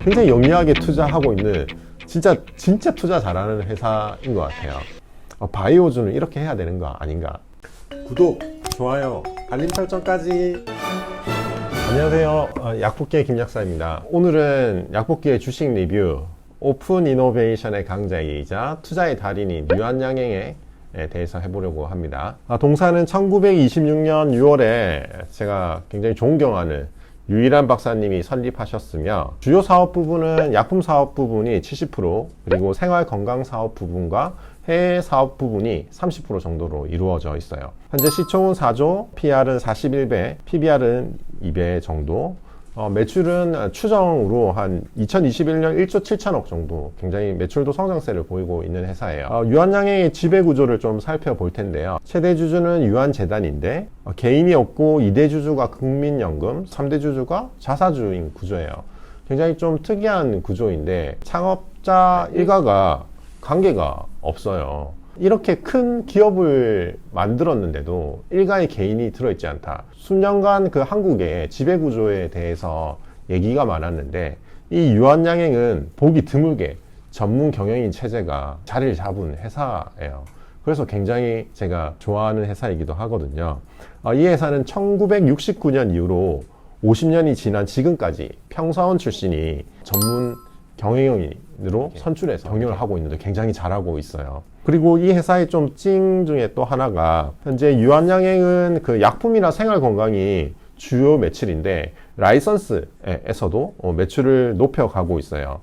굉장히 영리하게 투자하고 있는 진짜 투자 잘하는 회사인 것 같아요. 바이오주는 이렇게 해야 되는 거 아닌가? 구독, 좋아요, 알림 설정까지. 안녕하세요. 약국계 김약사입니다. 오늘은 약국계 주식 리뷰, 오픈 이노베이션의 강자이자 투자의 달인인 유한양행에 대해서 해보려고 합니다. 동사는 1926년 6월에 제가 굉장히 존경하는 유일한 박사님이 설립하셨으며, 주요 사업 부분은 약품 사업 부분이 70%, 그리고 생활 건강 사업 부분과 해외 사업 부분이 30% 정도로 이루어져 있어요. 현재 시총은 4조, PR은 41배, PBR은 2배 정도. 매출은 추정으로 한 2021년 1조 7천억 정도, 굉장히 매출도 성장세를 보이고 있는 회사예요. 유한양행의 지배 구조를 좀 살펴볼 텐데요. 최대 주주는 유한재단인데, 개인이 없고 2대 주주가 국민연금, 3대 주주가 자사주인 구조예요. 굉장히 좀 특이한 구조인데, 창업자 일가가 관계가 없어요. 이렇게 큰 기업을 만들었는데도 일가의 개인이 들어있지 않다. 수년간 그 한국의 지배구조에 대해서 얘기가 많았는데, 이 유한양행은 보기 드물게 전문 경영인 체제가 자리를 잡은 회사예요. 그래서 굉장히 제가 좋아하는 회사이기도 하거든요. 이 회사는 1969년 이후로 50년이 지난 지금까지 평사원 출신이 전문 경영인으로 선출해서 경영을 하고 있는데 굉장히 잘하고 있어요. 그리고 이 회사의 좀 찡 중에 또 하나가, 현재 유한양행은 그 약품이나 생활 건강이 주요 매출인데 라이선스에서도 매출을 높여가고 있어요.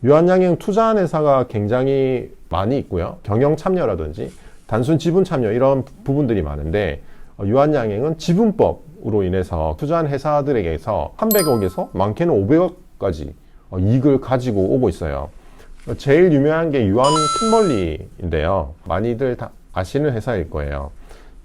유한양행 투자한 회사가 굉장히 많이 있고요. 경영 참여라든지 단순 지분 참여 이런 부분들이 많은데, 유한양행은 지분법으로 인해서 투자한 회사들에게서 300억에서 많게는 500억까지 이익을 가지고 오고 있어요. 제일 유명한 게 유한 킴벌리인데요. 많이들 다 아시는 회사일 거예요.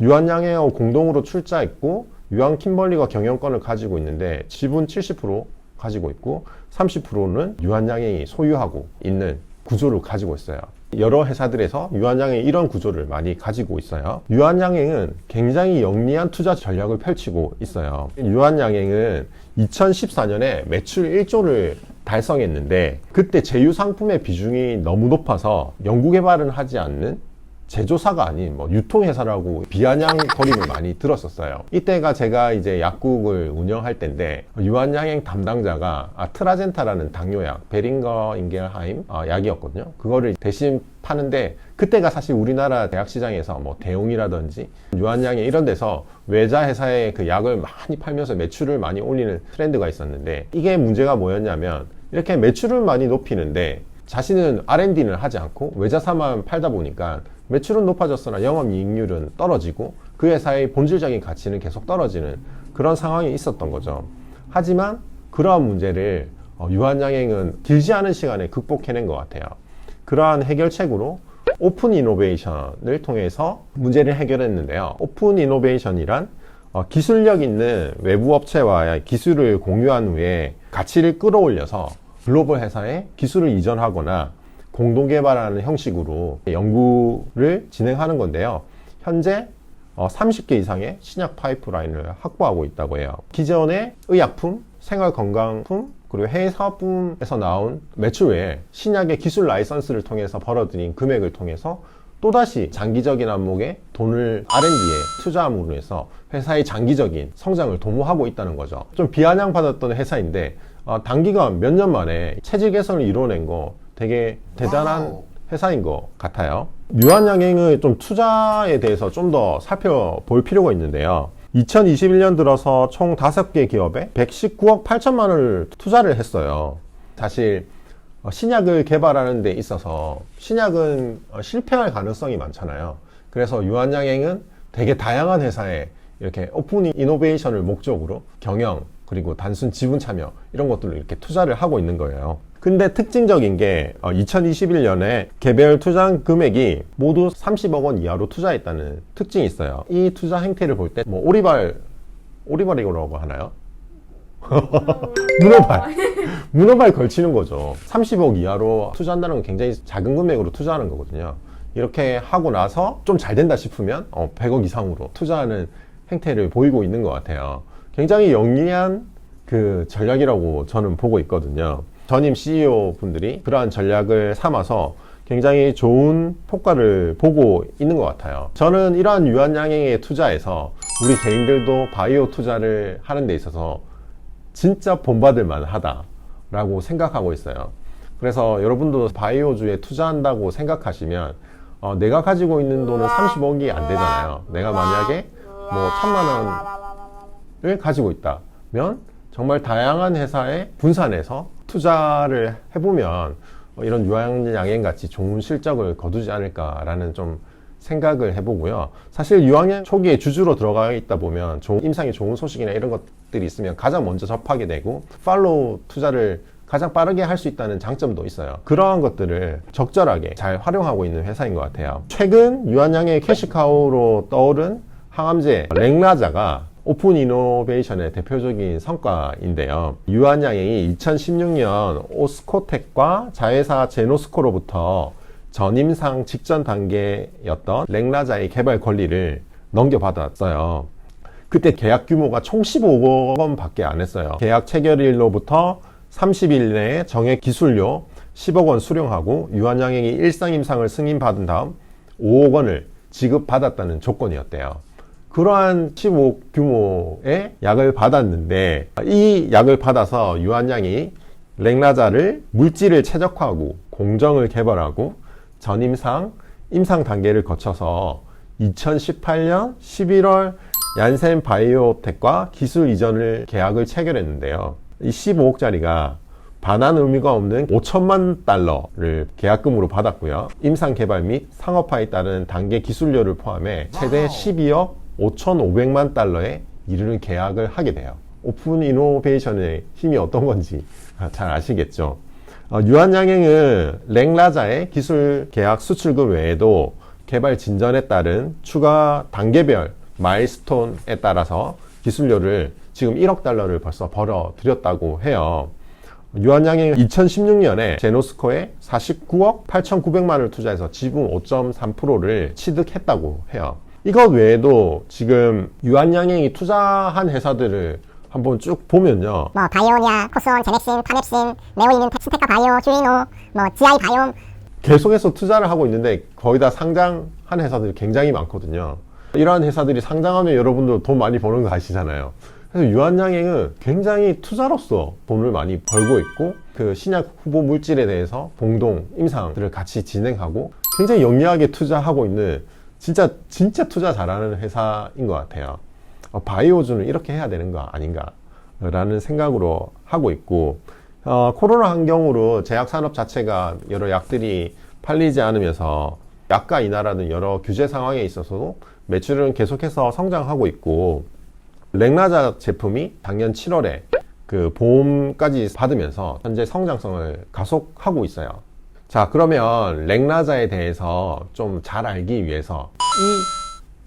유한양행하고 공동으로 출자했고, 유한 킴벌리가 경영권을 가지고 있는데 지분 70% 가지고 있고 30%는 유한양행이 소유하고 있는 구조를 가지고 있어요. 여러 회사들에서 유한양행이 이런 구조를 많이 가지고 있어요. 유한양행은 굉장히 영리한 투자 전략을 펼치고 있어요. 유한양행은 2014년에 매출 1조를 달성했는데, 그때 제휴 상품의 비중이 너무 높아서 연구개발은 하지 않는 제조사가 아닌 유통회사라고 비아냥거림을 많이 들었었어요. 이때가 제가 이제 약국을 운영할 때인데, 유한양행 담당자가 트라젠타라는 당뇨약, 베링거 인겔하임 약이었거든요. 그거를 대신 파는데, 그때가 사실 우리나라 대학 시장에서 대용이라든지 유한양행 이런 데서 외자 회사의 그 약을 많이 팔면서 매출을 많이 올리는 트렌드가 있었는데, 이게 문제가 뭐였냐면, 이렇게 매출을 많이 높이는데 자신은 R&D는 하지 않고 외자사만 팔다 보니까 매출은 높아졌으나 영업이익률은 떨어지고 그 회사의 본질적인 가치는 계속 떨어지는 그런 상황이 있었던 거죠. 하지만 그러한 문제를 유한양행은 길지 않은 시간에 극복해낸 것 같아요. 그러한 해결책으로 오픈 이노베이션을 통해서 문제를 해결했는데요. 오픈 이노베이션이란 기술력 있는 외부 업체와의 기술을 공유한 후에 가치를 끌어올려서 글로벌 회사에 기술을 이전하거나 공동 개발하는 형식으로 연구를 진행하는 건데요. 현재 30개 이상의 신약 파이프라인을 확보하고 있다고 해요. 기존의 의약품, 생활건강품, 그리고 해외 사업품에서 나온 매출 외에 신약의 기술 라이선스를 통해서 벌어들인 금액을 통해서 또다시 장기적인 안목의 돈을 R&D에 투자함으로 해서 회사의 장기적인 성장을 도모하고 있다는 거죠. 좀 비아냥받았던 회사인데, 단기간 몇 년 만에 체질 개선을 이뤄낸 거 되게 대단한 회사인 것 같아요. 유한양행의 좀 투자에 대해서 좀 더 살펴볼 필요가 있는데요. 2021년 들어서 총 5개 기업에 119억 8천만 원을 투자를 했어요. 사실 신약을 개발하는 데 있어서 신약은 실패할 가능성이 많잖아요. 그래서 유한양행은 되게 다양한 회사에 이렇게 오픈 이노베이션을 목적으로 경영, 그리고 단순 지분 참여 이런 것들을 이렇게 투자를 하고 있는 거예요. 근데 특징적인 게 2021년에 개별 투자 금액이 모두 30억 원 이하로 투자했다는 특징이 있어요. 이 투자 행태를 볼 때 오리발이라고 하나요? 문어발 걸치는 거죠. 30억 이하로 투자한다는 건 굉장히 작은 금액으로 투자하는 거거든요. 이렇게 하고 나서 좀 잘 된다 싶으면 100억 이상으로 투자하는 행태를 보이고 있는 것 같아요. 굉장히 영리한 그 전략이라고 저는 보고 있거든요. 전임 CEO 분들이 그러한 전략을 삼아서 굉장히 좋은 효과를 보고 있는 것 같아요. 저는 이러한 유한양행에 투자해서 우리 개인들도 바이오 투자를 하는 데 있어서 진짜 본받을 만하다라고 생각하고 있어요. 그래서 여러분도 바이오주에 투자한다고 생각하시면 내가 가지고 있는 돈은 30억이 안 되잖아요. 내가 만약에 뭐 1000만 원을 가지고 있다면 정말 다양한 회사에 분산해서 투자를 해보면 이런 유한양행 같이 좋은 실적을 거두지 않을까라는 좀 생각을 해보고요. 사실 유한양 초기에 주주로 들어가 있다 보면 임상이 좋은 소식이나 이런 것들이 있으면 가장 먼저 접하게 되고 팔로우 투자를 가장 빠르게 할 수 있다는 장점도 있어요. 그러한 것들을 적절하게 잘 활용하고 있는 회사인 것 같아요. 최근 유한양의 캐시카우로 떠오른 항암제 렉나자가 오픈 이노베이션의 대표적인 성과인데요. 유한양행이 2016년 오스코텍과 자회사 제노스코로부터 전임상 직전 단계였던 렉나자의 개발 권리를 넘겨받았어요. 그때 계약 규모가 총 15억 원 밖에 안 했어요. 계약 체결일로부터 30일 내에 정액 기술료 10억 원 수령하고 유한양행이 일상 임상을 승인받은 다음 5억 원을 지급받았다는 조건이었대요. 그러한 15억 규모의 약을 받았는데 이 약을 받아서 유한양이 렉나자를 물질을 최적화하고 공정을 개발하고 전임상 임상 단계를 거쳐서 2018년 11월 얀센 바이오텍과 기술 이전을 계약을 체결했는데요. 이 15억짜리가 반환 의미가 없는 5천만 달러를 계약금으로 받았고요. 임상 개발 및 상업화에 따른 단계 기술료를 포함해 최대 12억 5,500만 달러에 이르는 계약을 하게 돼요. 오픈 이노베이션의 힘이 어떤 건지 잘 아시겠죠. 유한양행은 렉나자의 기술 계약 수출금 외에도 개발 진전에 따른 추가 단계별 마일스톤에 따라서 기술료를 지금 1억 달러를 벌써 벌어들였다고 해요. 유한양행은 2016년에 제노스코에 49억 8,900만을 투자해서 지분 5.3%를 취득했다고 해요. 이것 외에도 지금 유한양행이 투자한 회사들을 한번 쭉 보면요. 뭐 바이오니아, 코스온, 제넥신, 파넵신, 네오이는, 스테카 바이오, 주이노, 뭐 GI 바이옴 계속해서 투자를 하고 있는데 거의 다 상장한 회사들이 굉장히 많거든요. 이러한 회사들이 상장하면 여러분도 돈 많이 버는 거 아시잖아요. 그래서 유한양행은 굉장히 투자로서 돈을 많이 벌고 있고 그 신약 후보 물질에 대해서 공동 임상들을 같이 진행하고 굉장히 영리하게 투자하고 있는 진짜 투자 잘하는 회사인 것 같아요. 바이오주는 이렇게 해야 되는 거 아닌가 라는 생각으로 하고 있고 코로나 환경으로 제약산업 자체가 여러 약들이 팔리지 않으면서 약가 인하라든 여러 규제 상황에 있어서도 매출은 계속해서 성장하고 있고 렉나자 제품이 작년 7월에 그 보험까지 받으면서 현재 성장성을 가속하고 있어요. 자, 그러면 렉나자에 대해서 좀 잘 알기 위해서 이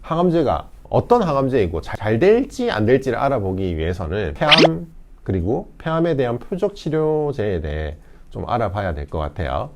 항암제가 어떤 항암제이고 잘 될지 안 될지를 알아보기 위해서는 폐암 그리고 폐암에 대한 표적 치료제에 대해 좀 알아봐야 될 것 같아요.